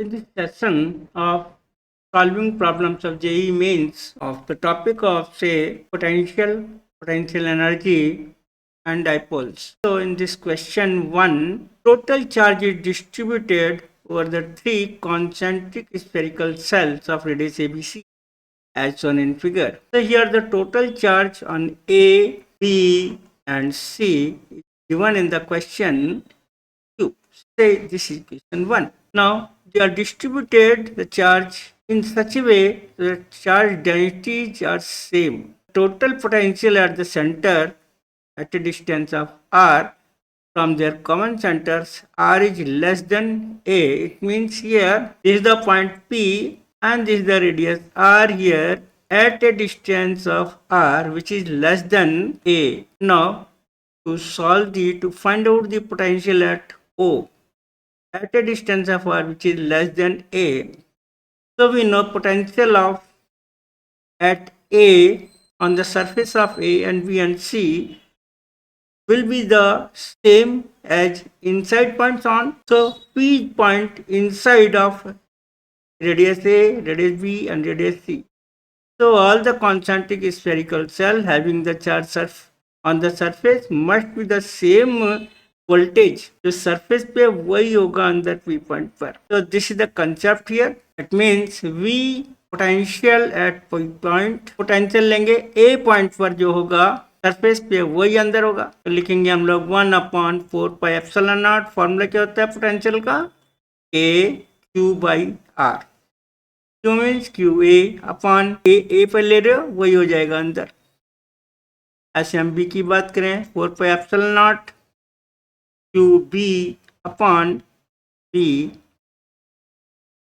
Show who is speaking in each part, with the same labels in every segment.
Speaker 1: In this session of solving problems of JEE Mains of the topic of say potential energy and dipoles. So in this question 1, total charge is distributed over the three concentric spherical cells of radius ABC as shown in figure. So here the total charge on A, B and C is given in the question Q. Say this is question 1. Now they are distributed the charge in such a way that charge densities are same. Total potential at the center at a distance of r from their common centers r is less than a. It means here this is the point P and this is the radius r here at a distance of r which is less than a. Now to find out the potential at O at a distance of r which is less than a. So we know potential of at A on the surface of A and B and C will be the same as inside points on. So P point inside of radius A, radius B and radius C. So all the concentric spherical cell having the charge on the surface must be the same voltage जो surface पे वही होगा अंदर P point पर. So this is the concept here. It means V potential at point potential लेंगे A point पर जो होगा सरफेस पे वही अंदर होगा. तो लिखेंगे हम लोग 1/4πε0. फॉर्मूला क्या होता है पोटेंशियल का AQ/R. Q means Q upon A पर ले रहे हो वही हो जाएगा अंदर. ऐसे हम बी की बात करें 4πε0 Q B upon B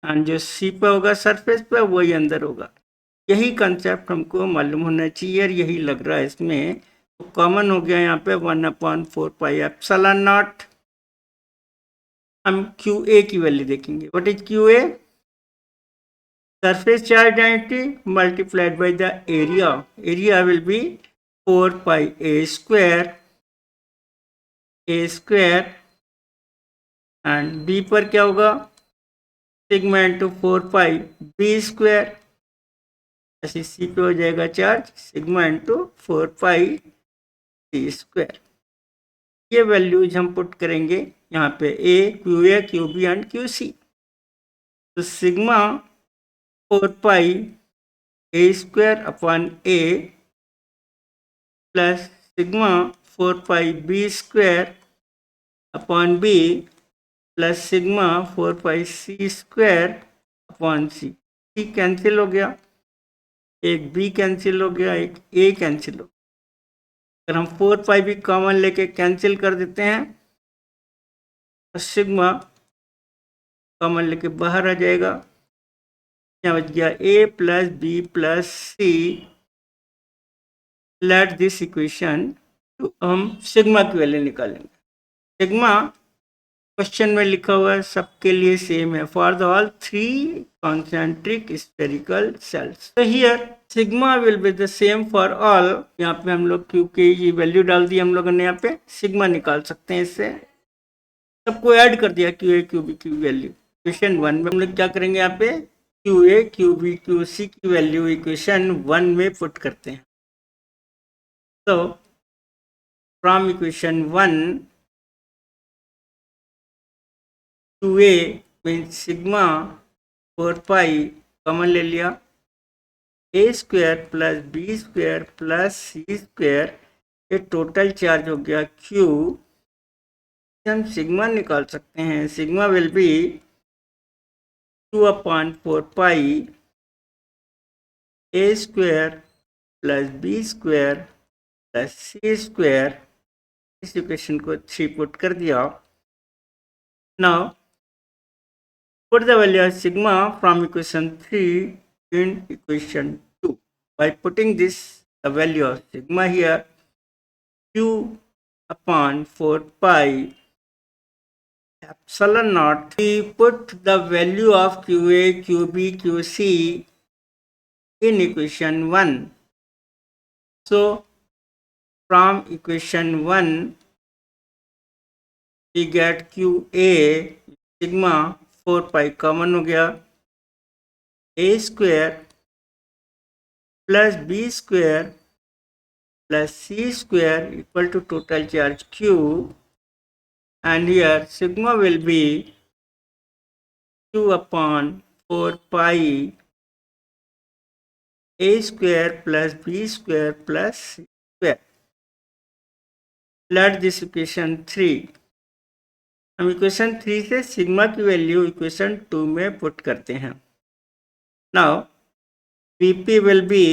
Speaker 1: and जो सी पे होगा सरफेस पे वही अंदर होगा. यही कंसेप्ट हमको मालूम होना चाहिए और यही लग रहा है इसमें. तो कॉमन हो गया यहाँ पे 1/4πε0. हम क्यू ए की वैल्यू देखेंगे. What is Q A? Surface charge density multiplied by the area. Area will be 4πa square and b पर क्या होगा सिग्मा इंटू 4πb². ऐसे सी पे हो जाएगा चार्ज सिग्मा इंटू 4πc². ये वैल्यूज हम पुट करेंगे यहाँ पे Q B and Q C. तो sigma 4πa² upon a plus sigma 4πb² upon b plus sigma 4πc² upon c. c cancel हो गया, एक b कैंसिल हो गया, एक a कैंसिल हो गया. अगर हम 4πb कॉमन लेके कैंसिल कर देते हैं तो सिग्मा कॉमन लेके बाहर आ जाएगा. यहाँ बच गया a plus B plus C. Let this equation हम सिग्मा की वैल्यू निकालेंगे. सिग्मा क्वेश्चन में लिखा हुआ है सबके लिए सेम है for the all three concentric spherical shells. तो here sigma will be the same for all. यहाँ पे हम लोग क्यू की ये वैल्यू डाल दी हम लोगों ने. यहाँ पे सिग्मा निकाल सकते हैं इससे. सबको ऐड कर दिया क्यू ए क्यू बी की वैल्यू. क्वेश्चन 1 में हम लोग क्या करेंगे यहाँ पे Q A Q B Q C की वैल्यू इक्वेशन 1 में पुट करते हैं. तो from equation 1 Q A means sigma 4π common ले लिया a² plus b² plus c². ये टोटल चार्ज हो गया q. हम सिग्मा निकाल सकते हैं. Sigma will be 2/4π a² plus b² plus c². इस इक्वेशन को 3 पुट कर दिया. Now put the value of sigma from equation 3 in equation 2. By putting this the value of sigma here q upon 4π epsilon naught. We put the value of qa qb qc in equation 1. So from equation 1 we get qa sigma 4 pi common हो गया, a square plus b square plus c square equal to total charge q, and here sigma will be q upon 4 pi a square plus b square plus c square. Let this equation 3. हम equation 3 से sigma की value equation 2 में put करते हैं. Now Vp will be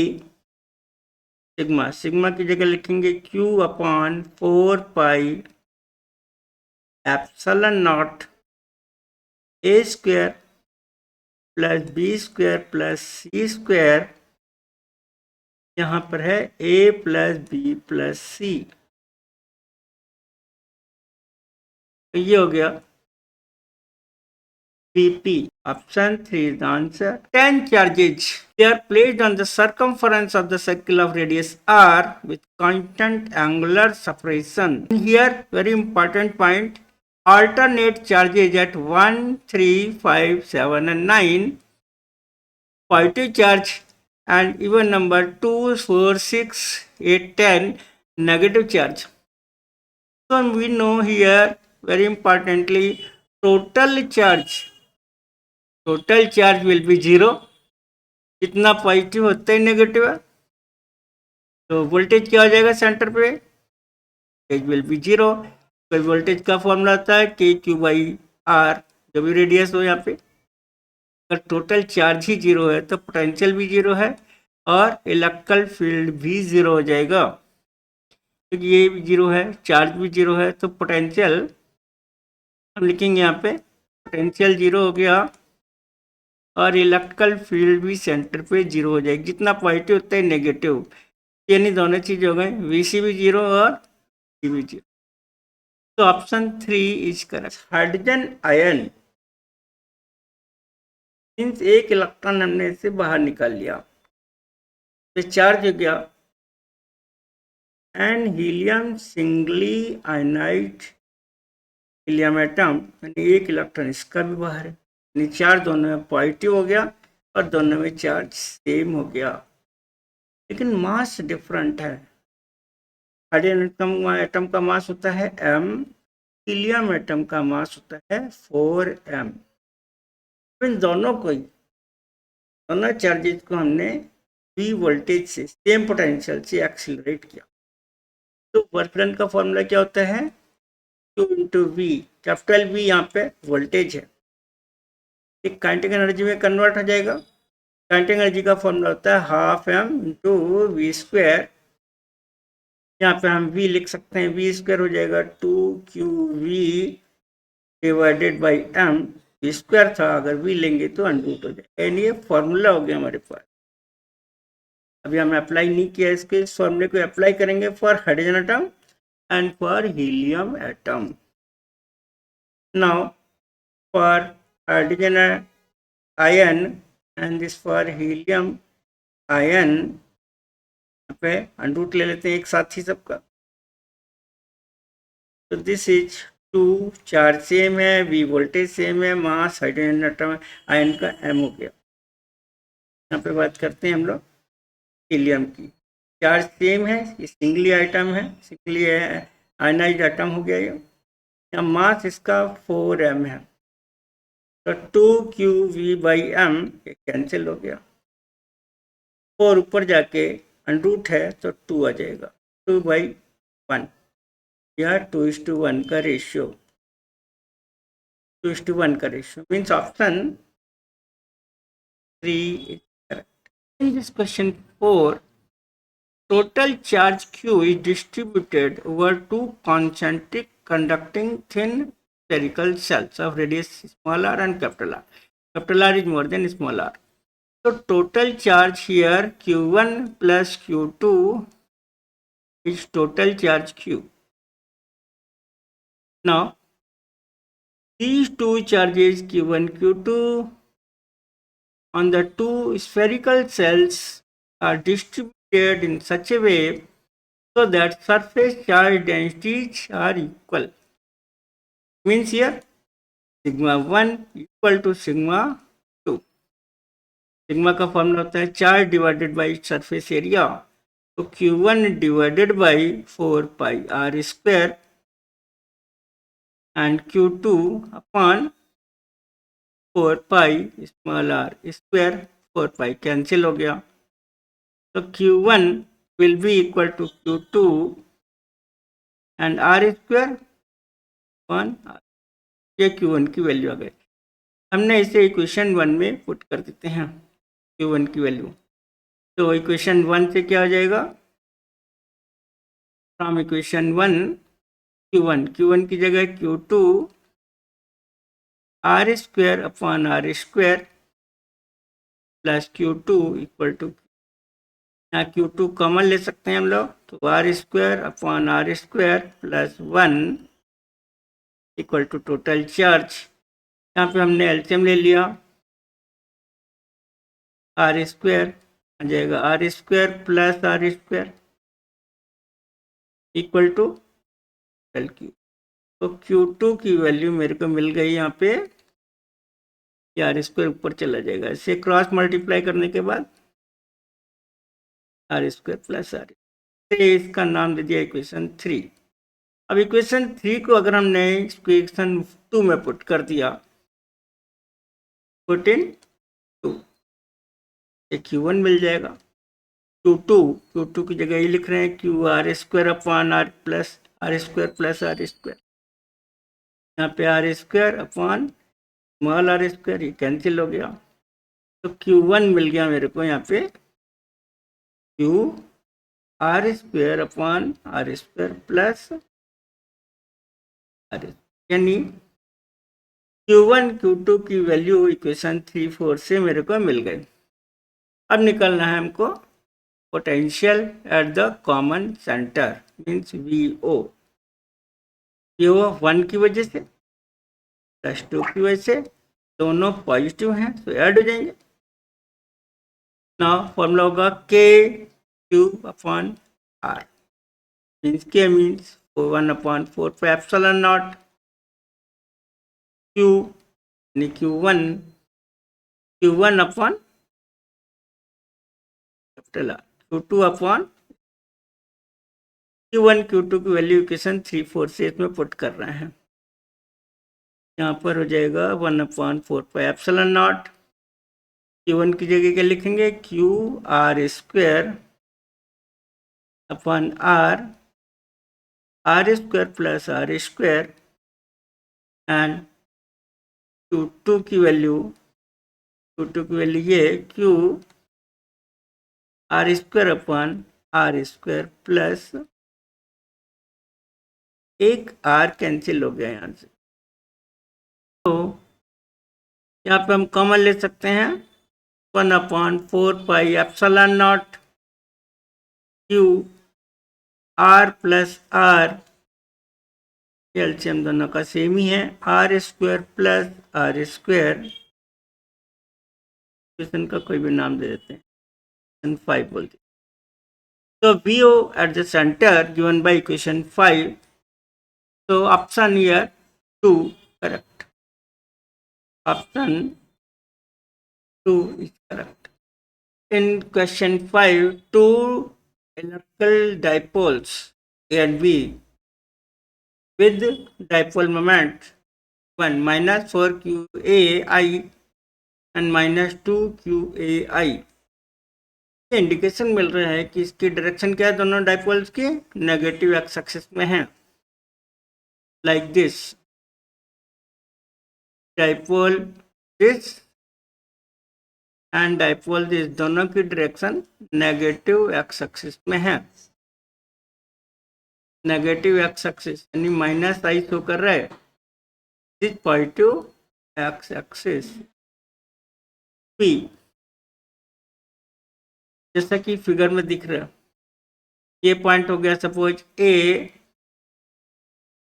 Speaker 1: sigma की जगह लिखेंगे q upon 4 pi epsilon not a square plus b square plus c square, यहाँ पर है a plus b plus c. ये हो गया Vp. Option 3 is the answer. 10 charges, they are placed on the circumference of the circle of radius r with constant angular separation. Here very important point, alternate charges at 1, 3, 5, 7 and 9, positive charge, and even number 2, 4, 6, 8, 10 negative charge. So we know here very importantly total charge will be 0. जितना positive होता है negative है, तो voltage क्या हो जाएगा centre पे, voltage will be 0. तो वोल्टेज का फॉर्मूला आता है के क्यू बाई आर, जो भी रेडियस हो यहाँ पे. अगर टोटल चार्ज ही 0 है तो पोटेंशियल भी 0 है और इलेक्ट्रिकल फील्ड भी 0 हो जाएगा, क्योंकि ये भी 0 है, चार्ज भी 0 है. तो पोटेंशियल हम लिखेंगे यहाँ पे, पोटेंशियल 0 हो गया और इलेक्ट्रिकल फील्ड भी सेंटर पे 0 हो जाएगी. जितना पॉजिटिव उतना ही नेगेटिव, यानी दोनों चीज हो गए, Vc भी 0 और G भी 0. तो option 3 is correct. Hydrogen ion means एक इलेक्ट्रॉन हमने इसे बाहर निकाल लिया तो चार्ज हो गया, and helium singly ionised helium atom, यानी एक इलेक्ट्रॉन इसका भी बाहर है, चार्ज दोनों में पॉजिटिव हो गया और दोनों में चार्ज सेम हो गया, लेकिन मास डिफरेंट है. हाइड्रोजन एटम का मास होता है m, हीलियम एटम का मास होता है 4m. इन दोनों चार्जेस को हमने V वोल्टेज से सेम पोटेंशियल से एक्सीलरेट किया. तो वर्क डन का फॉर्मूला क्या होता है, Q into V. Capital V यहाँ पे वोल्टेज है, एक काइनेटिक एनर्जी में कन्वर्ट हो जाएगा. काइनेटिक एनर्जी का फॉर्मूला होता है half m into v square. यहाँ पे हम v लिख सकते हैं, वी स्क्वायर हो जाएगा 2qv divided by m. V square था, अगर v लेंगे तो अंडरूट हो जाएगा. यानी ये फॉर्मूला हो गया हमारे पास. अभी हमने अप्लाई नहीं किया इसके, इस फॉर्मूले को अप्लाई करेंगे for hydrogen atom and for helium atom. Now for hydrogen ion and this for helium ion, पे अंडरूट ले लेते हैं एक साथ ही सबका. तो दिस इज 2, चार्ज सेम है, वी वोल्टेज सेम है, मास हाइड्रोजन एटम आयन का m हो गया. यहाँ पे बात करते हैं हम लोग हीलियम की. चार्ज सेम है, ये सिंगली आइटम है, सिंगली आयनाइज्ड एटम हो गया ये. यहाँ मास इसका 4m है, तो 2qv बाई m कैंसिल हो गया. 4 ऊपर जाके अंडरूट है तो 2 आ जाएगा, 2/1. यह 2:1 का रेशियो, 2:1 का ratio means option 3 is correct. In this question 4, total charge Q is distributed over 2 concentric conducting thin spherical cells of radius small r and capital R. Capital R is more than small r. So total charge here Q1 plus Q2 is total charge Q. Now these two charges Q1, Q2 on the two spherical cells are distributed in such a way so that surface charge densities are equal. Means here sigma 1 equal to sigma 2। Sigma का formula होता है 4 divided by surface area, तो Q1 divided by 4 pi r square and Q2 upon 4 pi small r square. 4 pi cancel हो गया, तो Q1 will be equal to Q2 and r square upon r. ये Q1 की value आ गई। हमने इसे equation 1 में पुट कर देते हैं Q1 की वैल्यू। तो इक्वेशन 1 से क्या हो जाएगा, फ्रॉम इक्वेशन 1 Q1 की जगह Q2 r square upon r square plus Q2 equal to, यहाँ Q2 कॉमन ले सकते हैं हम लोग, तो r square upon r square plus 1 equal to total charge. यहाँ पे हमने एलसीएम ले लिया, आर स्क्वायर आ जाएगा r square plus r square equal to l q. तो Q2 की वैल्यू मेरे को मिल गई यहाँ पे, आर स्क्वायर ऊपर चला जाएगा, इसे क्रॉस मल्टीप्लाई करने के बाद आर स्क्वायर प्लस आर, इसका नाम दे दिया इक्वेशन 3। अब इक्वेशन 3 को अगर हमने इक्वेशन 2 में पुट कर दिया, पुट इन 2, Q1 मिल जाएगा। Q2 की जगह ये लिख रहे हैं q r square upon r plus r square plus r square, यहाँ पे r square upon small r square, ये कैंसिल हो गया, तो Q1 मिल गया मेरे को यहाँ पे q r square upon r square plus r, यानी Q1 Q2 की वैल्यू इक्वेशन 3 4 से मेरे को मिल गई। अब निकलना है हमको potential at the common centre means VO। VO 1 की वजह से प्लस 2 की वजह से, दोनों पॉजिटिव हैं तो ऐड हो जाएंगे। नाउ फॉर्मूला होगा KQ upon R, means K means 1/4 पे एप्सिलॉन नॉट, Q यानी Q1 upon capital R, Q2 upon Q2 की वैल्यू इक्वेशन 3 4 से इसमें पुट कर रहे हैं। यहाँ पर हो जाएगा 1/4 पाई एप्सिलॉन नॉट, Q1 की जगह क्या लिखेंगे, q r square upon r square plus r square and Q2 की वैल्यू ये q r square upon r square plus एक आर कैंसिल हो गया यहाँ से, तो यहाँ पे हम कॉमन ले सकते हैं 1/4 pi epsilon naught q r plus r, LCM दोनों का सेम ही है, r square plus r square, equation का कोई भी नाम दे देते हैं 5 बोलते हैं। तो VO at the center given by equation 5, so option here 2 correct, option 2 is correct। In question 5, two electrical dipoles A and B with dipole moment 1 minus 4 QAI and minus 2 QAI, indication मिल रहा है कि इसकी direction क्या है, दोनों dipoles की negative X axis में है, like this dipole this and dipole this, दोनों की डायरेक्शन नेगेटिव एक्स एक्सिस में है। नेगेटिव एक्स एक्सिस यानी माइनस आई शो कर रहा है, this positive x axis P, जैसा कि फिगर में दिख रहा है। ये पॉइंट हो गया सपोज A,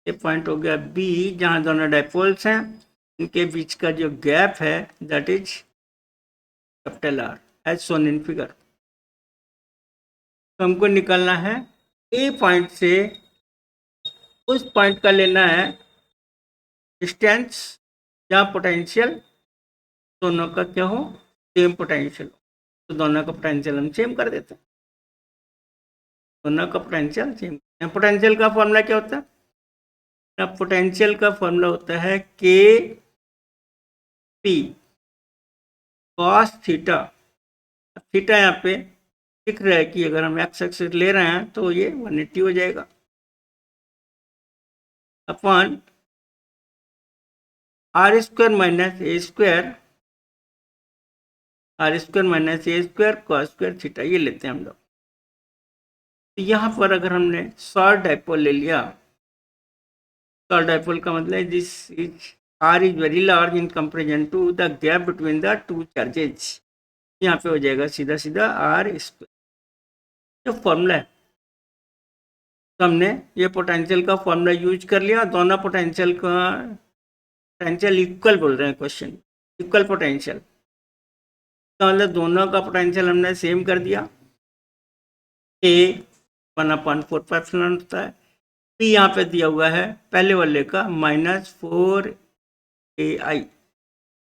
Speaker 1: ये पॉइंट हो गया B, जहां दोनों डाइपोल्स हैं, इनके बीच का जो गैप है that is capital R as shown in figure. तो हमको निकालना है A पॉइंट से उस पॉइंट का लेना है डिस्टेंस जहाँ पोटेंशियल दोनों का क्या हो, सेम पोटेंशियल हो, तो दोनों का पोटेंशियल हम सेम कर देते हैं, दोनों का पोटेंशियल सेम। पोटेंशियल का फॉर्मूला क्या होता है? पोटेंशियल का फॉर्मूला होता है के पी कॉस थीटा। थीटा यहाँ पे दिख रहा है कि अगर हम एक्स एक्सिस ले रहे हैं तो ये 180 हो जाएगा, upon r square minus a square, r square minus a square cos square theta, ये लेते हैं हम लोग। तो यहाँ पर अगर हमने शॉर्ट डाइपोल ले लिया, शॉर्ट डाइपोल का मतलब this is r is very large in comparison to the gap between the two charges, यहाँ पे हो जाएगा सीधा सीधा आर स्क्वायर। जो फॉर्मूला है, तो हमने ये पोटेंशियल का फॉर्मूला यूज कर लिया, दोनों पोटेंशियल का पोटेंशियल इक्वल बोल रहे हैं क्वेश्चन, इक्वल पोटेंशियल, तो मतलब दोनों का पोटेंशियल हमने सेम कर दिया। ए 1/4 होता है, पी यहाँ पे दिया हुआ है पहले वाले का -4ai,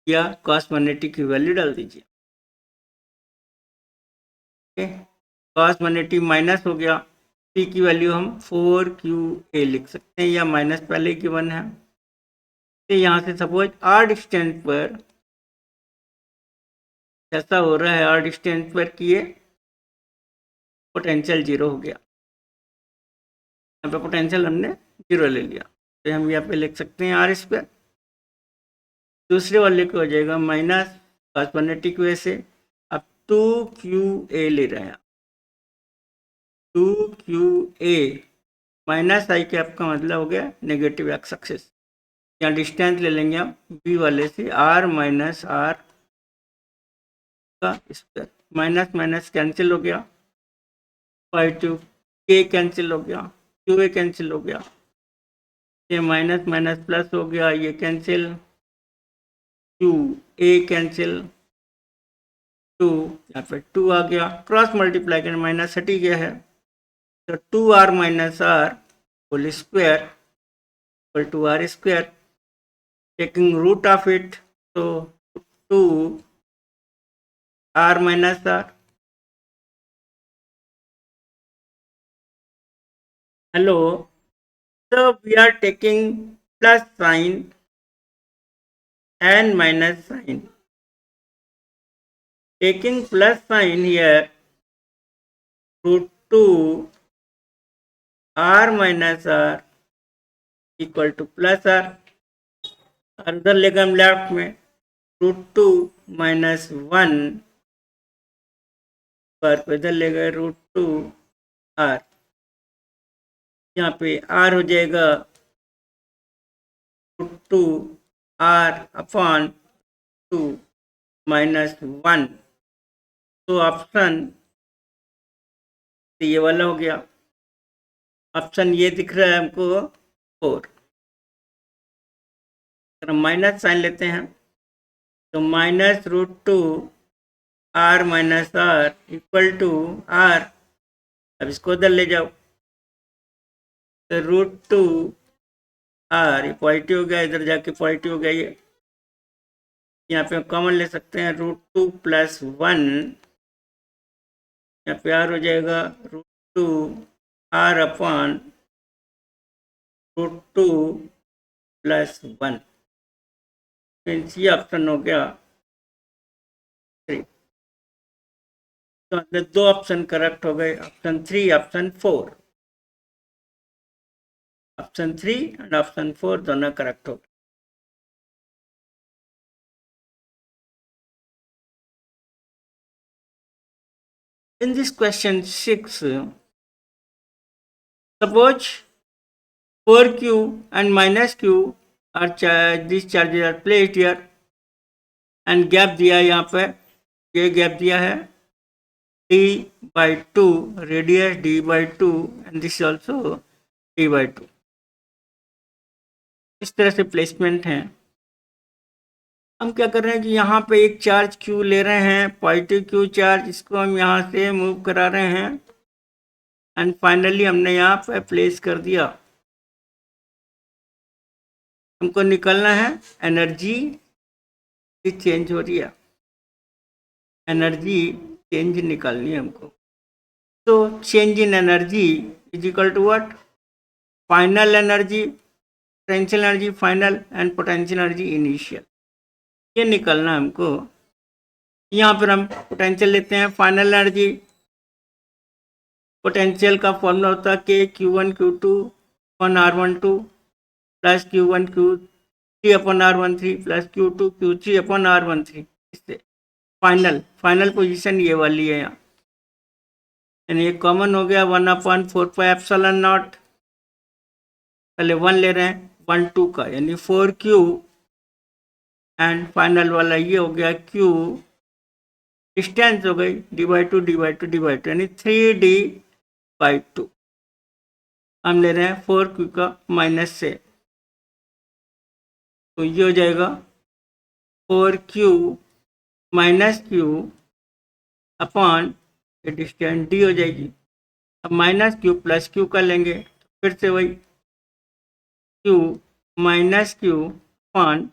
Speaker 1: या cos 180 की वैल्यू डाल दीजिए। cos 180 माइनस हो गया, पी की वैल्यू हम 4qa लिख सकते हैं, या माइनस पहले की 1 है। तो यहाँ से सपोज आर डिस्टेंस पर ऐसा हो रहा है, आर डिस्टेंस पर किए पोटेंशियल 0 हो गया, यहाँ पे पोटेंशियल हमने 0 ले लिया, तो हम यहाँ पे लिख सकते हैं आर स्क्वायर। दूसरे वाले को हो जाएगा माइनस cos 180 की वजह से, अब 2qa ले रहे हैं, 2qa माइनस आई कैप का मतलब हो गया नेगेटिव एक्स एक्सिस, यहाँ डिस्टेंस ले लेंगे हम बी वाले से, आर माइनस आर का स्क्वायर, माइनस माइनस कैंसिल हो गया, पॉजिटिव के कैंसिल हो गया, क्यू ए कैंसिल हो गया, ये माइनस माइनस प्लस हो गया, ये कैंसिल, क्यू ए कैंसिल, 2 यहाँ पे 2 आ गया, क्रॉस मल्टीप्लाई करके माइनस हट ही गया है, तो 2r minus r whole square equal to r square, taking root of it, तो 2r minus r, hello, so we are taking plus sign and minus sign, taking plus sign here, root 2 r minus r equal to plus r, और उधर लेगा हम left में √2 minus 1 पर इधर लेगा √2 r, यहाँ पे r हो जाएगा √2 r अपॉन 2 माइनस 1, तो ऑप्शन ये वाला हो गया, ऑप्शन ये दिख रहा है हमको 4। अगर माइनस साइन लेते हैं तो minus √2 r minus r equal to r, अब इसको उधर ले जाओ, तो √2 r ये पॉजिटिव हो गया, इधर जाके पॉजिटिव हो गया, ये यहाँ पे कॉमन ले सकते हैं, √2 प्लस 1, यहाँ पे r हो जाएगा √2 r अपॉन √2 प्लस 1, ये ऑप्शन हो गया 3। तो अंदर 2 ऑप्शन करेक्ट हो गए, option 3, option 4, option 3 and option 4 दोनों करेक्ट हो गए। In this question 6, suppose 4q and minus q are these charges are placed here and gap दिया है, यहाँ पे ये गैप दिया है d/2, radius d/2 and this also d/2, इस तरह से प्लेसमेंट है। हम क्या कर रहे हैं कि यहाँ पे एक चार्ज q ले रहे हैं, पॉजिटिव q चार्ज, इसको हम यहाँ से मूव करा रहे हैं एंड फाइनली हमने यहाँ पे प्लेस कर दिया। हमको निकालना है एनर्जी की चेंज हो रही है, एनर्जी चेंज निकालनी है हमको। तो change in energy is equal to what, final energy, potential energy final and potential energy initial, ये निकालना है हमको। यहाँ पर हम पोटेंशियल लेते हैं, फाइनल एनर्जी, पोटेंशियल का फॉर्मूला होता है के Q1 Q2 अपन R12 प्लस Q1 Q3 अपन R13 प्लस Q2 Q3 अपन R13। इससे फाइनल पोजीशन ये वाली है यहाँ, यानी ये कॉमन हो गया 1/4πε0। पहले 1 ले रहे हैं 1 2 का, यानी 4Q एंड फाइनल वाला ये हो गया Q, डिस्टेंस हो गई d/2 यानी 3d/2। हम ले रहे हैं 4Q का माइनस से, तो ये हो जाएगा 4Q माइनस Q अपॉन ये डिस्टेंस d हो जाएगी। अब माइनस Q प्लस Q कर लेंगे, फिर से वही Q माइनस Q अपॉन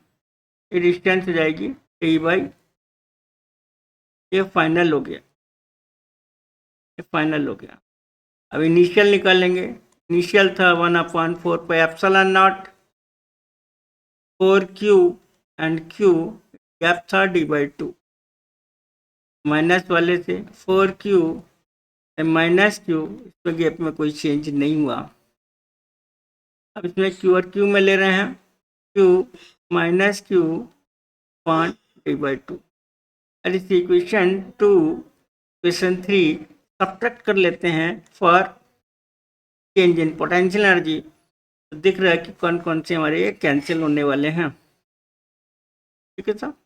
Speaker 1: ये डिस्टेंस हो जाएगी d/, ये फाइनल हो गया, ये फाइनल हो गया। अब इनिशियल निकाल लेंगे, इनिशियल था 1/4πε0, 4Q एंड Q गैप था d/2, माइनस वाले से 4Q माइनस Q, इसमें गैप में कोई चेंज नहीं हुआ। अब इसमें Q और Q में ले रहे हैं Q minus Q upon d/2। और इस इक्वेशन 2 इक्वेशन 3 सब्ट्रैक्ट कर लेते हैं for change in potential energy. तो दिख रहा है कि कौन कौन से हमारे ये कैंसिल होने वाले हैं। ठीक है साहब,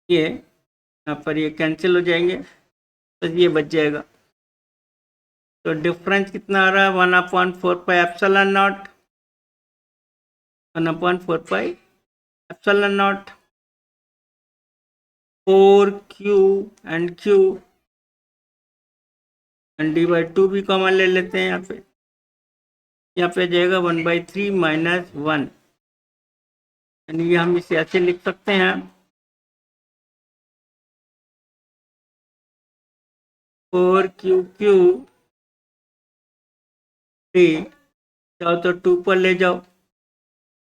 Speaker 1: ये यहाँ पर ये कैंसिल हो जाएंगे, तो ये बच जाएगा। तो डिफरेंस कितना आ रहा है 1/4πε0, 1/4πε0, 4Q and Q and d/2 भी कॉमन ले लेते हैं यहाँ पे। यहाँ पे जाएगा 1/3 माइनस 1, यानी ये हम इसे ऐसे लिख सकते हैं 4QQ d, चाहो तो 2 पर ले जाओ,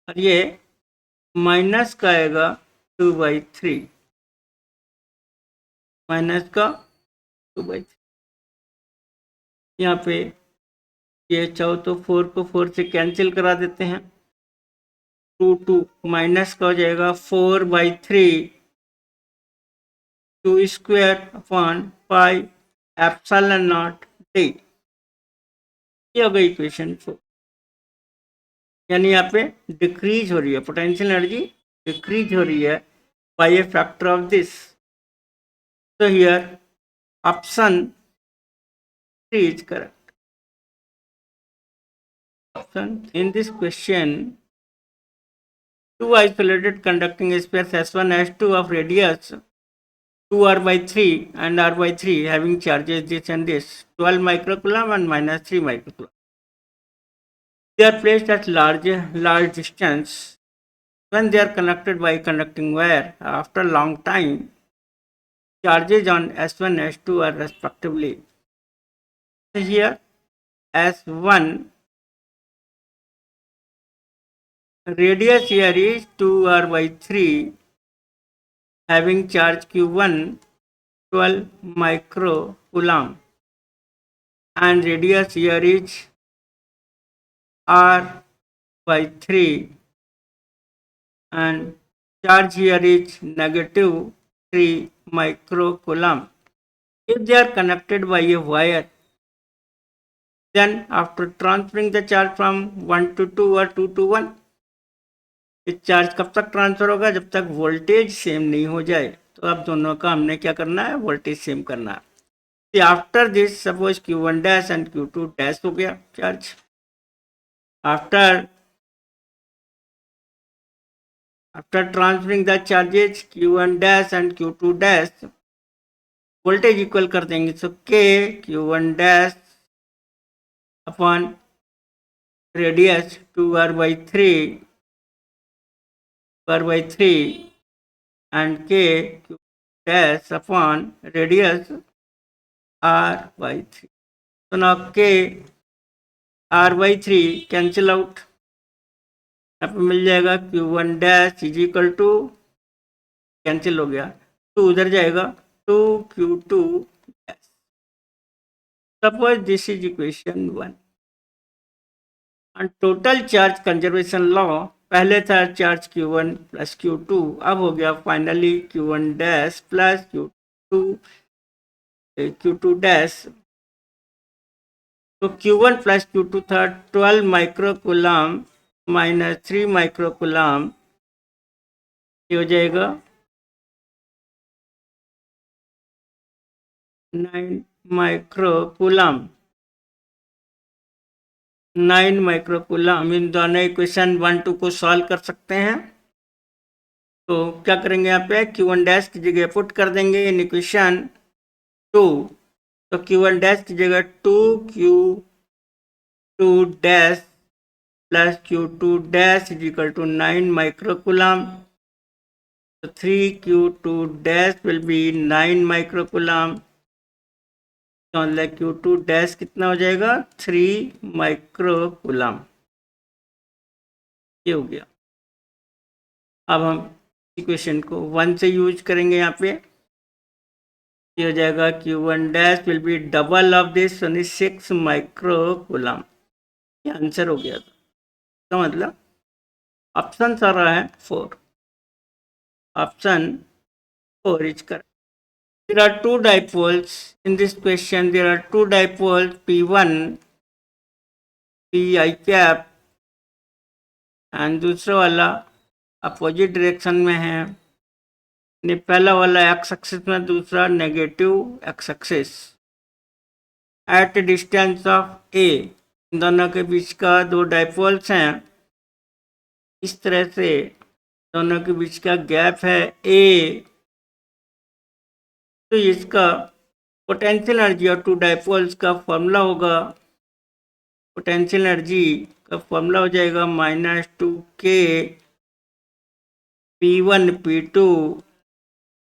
Speaker 1: और ये माइनस का आएगा 2/3, माइनस का 2/3। यहाँ पे ये चाहो तो 4 को 4 से कैंसिल करा देते हैं, 2 माइनस का हो जाएगा 4/3 2 square upon pi epsilon not d। ये हो गई इक्वेशन 4, यानी यहाँ पे डिक्रीज हो रही है पोटेंशियल एनर्जी, डिक्रीज हो रही है by a factor of this. So here option 3 is correct. Option in this question, two isolated conducting spheres S1 S2 of radius 2r/3 and r/3 having charges this and this 12 microcoulomb and minus 3 microcoulomb. They are placed at large distance. When they are connected by conducting wire, after a long time, charges on S1 S2 are respectively. So here S1 radius here is 2r/3 having charge Q1 12 microcoulomb and radius here is r/3 and charge here is negative 3 microcoulomb. If they are connected by a wire, then after transferring the charge from 1 to 2 or 2 to 1, ये charge कब तक transfer होगा, जब तक voltage same नहीं हो जाए। तो अब दोनों का हमने क्या करना है, वोल्टेज सेम करना है। After this suppose Q1 dash and Q2 dash हो गया charge, after transferring the charges Q1 dash and Q2 dash, voltage equal कर देंगे। सो K Q1 dash upon radius 2r/3 and k dash upon radius r/3. So now k r/3 cancel out, यहाँ पे मिल जाएगा q1 dash is equal to, cancel हो गया, तो उधर जाएगा 2q2 dash. Suppose this is equation 1. Total charge conservation law, पहले था चार्ज Q1 प्लस Q2, अब हो गया finally Q1 dash plus Q2 dash. तो Q1 प्लस Q2 था 12 माइक्रोकूलम माइनस 3 माइक्रोकूलम, ये हो जाएगा 9 माइक्रोकूलम. 9 माइक्रोकूलम. इन दोनों इक्वेशन 1 2 को सॉल्व कर सकते हैं. तो क्या करेंगे, यहाँ पे Q1 डैश की जगह पुट कर देंगे इन इक्वेशन 2. तो Q1 डैश की जगह 2q2 dash plus Q2 dash is equal to 9 microcoulomb. तो 3q2 dash will be 9 microcoulomb. तो मतलब Q2 डैश कितना हो जाएगा, 3 माइक्रोकूलम. ये हो गया. अब हम इक्वेशन को 1 से यूज करेंगे यहाँ पे. ये हो जाएगा Q1 dash will be double of this 6 microcoulomb. ये आंसर हो गया. तो मतलब ऑप्शन सारा है 4. Option 4 is correct. There are two dipoles in this question. There are two dipoles P1 Pi cap and दूसरा वाला अपोजिट डायरेक्शन में है. पहला वाला एक्स एक्सिस में, दूसरा negative X axis. At distance of A, दोनों के बीच का दो डाइपोल्स हैं. इस तरह से दोनों के बीच का गैप है ए. तो इसका पोटेंशियल एनर्जी और टू डाइपोल्स का फॉर्मूला होगा, पोटेंशियल एनर्जी का फॉर्मूला हो जाएगा -2k P1 P2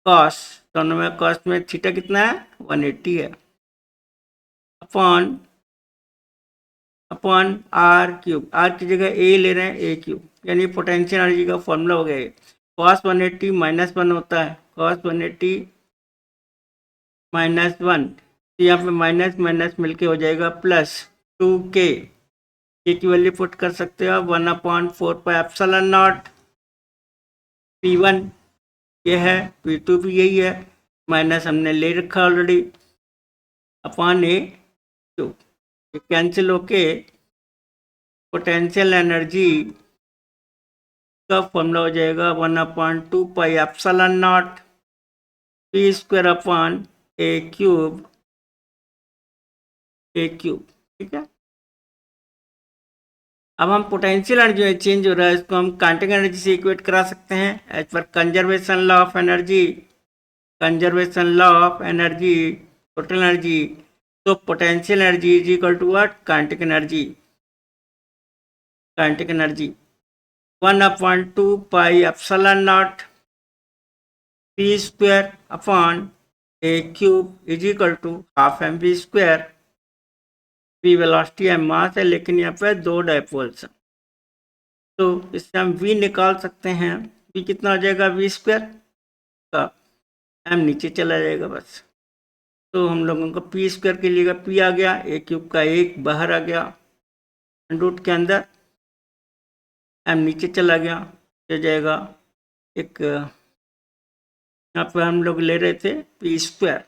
Speaker 1: कॉस, दोनों में कॉस में थीटा कितना है 180 है, अपॉन आर क्यूब. आर की जगह ए ले रहे हैं, ए क्यूब, यानी पोटेंशियल एनर्जी का फॉर्मूला हो गया. कॉस 180 -1 होता है, कॉस 180 -1, तो यहाँ पे माइनस माइनस मिलके हो जाएगा +2k. के की वैल्यू पुट कर सकते हो 1/4πε0. P1 ये है, P2 भी यही है, माइनस हमने ले रखा ऑलरेडी, अपॉन ए क्यूब. ये कैंसिल होके पोटेंशियल एनर्जी का फॉर्मूला हो जाएगा 1/2πε0 P² अपॉन ए क्यूब. ठीक है. अब हम पोटेंशियल एनर्जी में चेंज हो रहा है, इसको हम काइनेटिक एनर्जी से इक्वेट करा सकते हैं एज पर conservation law of energy. Conservation law of energy, total energy. तो potential energy is equal to what, kinetic energy. Kinetic energy 1/2πε0 P² upon A cube is equal to ½ mv². v velocity है, mass है, लेकिन यहाँ पे दो dipoles हैं, तो इससे हम v निकाल सकते हैं. v कितना हो जाएगा, v² का m नीचे चला जाएगा बस. तो हम लोगों को p² के लिए p आ गया, ए क्यूब का 1 बाहर आ गया, रूट के अंदर m नीचे चला गया, हो जाएगा एक, यहाँ पर हम लोग ले रहे थे p².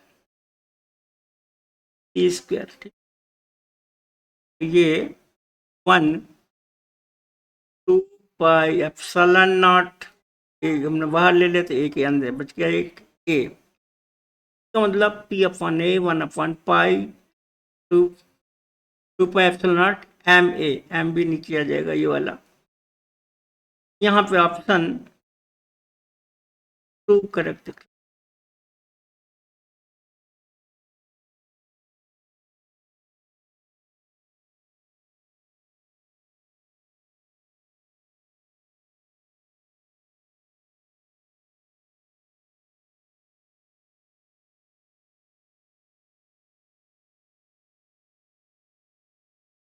Speaker 1: ठीक, ये 1/2πε0 हमने बाहर ले लेते, एक के अंदर बच गया एक ए. तो मतलब p अपॉन ए 1/2πε0 ma. m भी नीचे आ जाएगा ये वाला. यहाँ पे ऑप्शन 2 करेक्ट.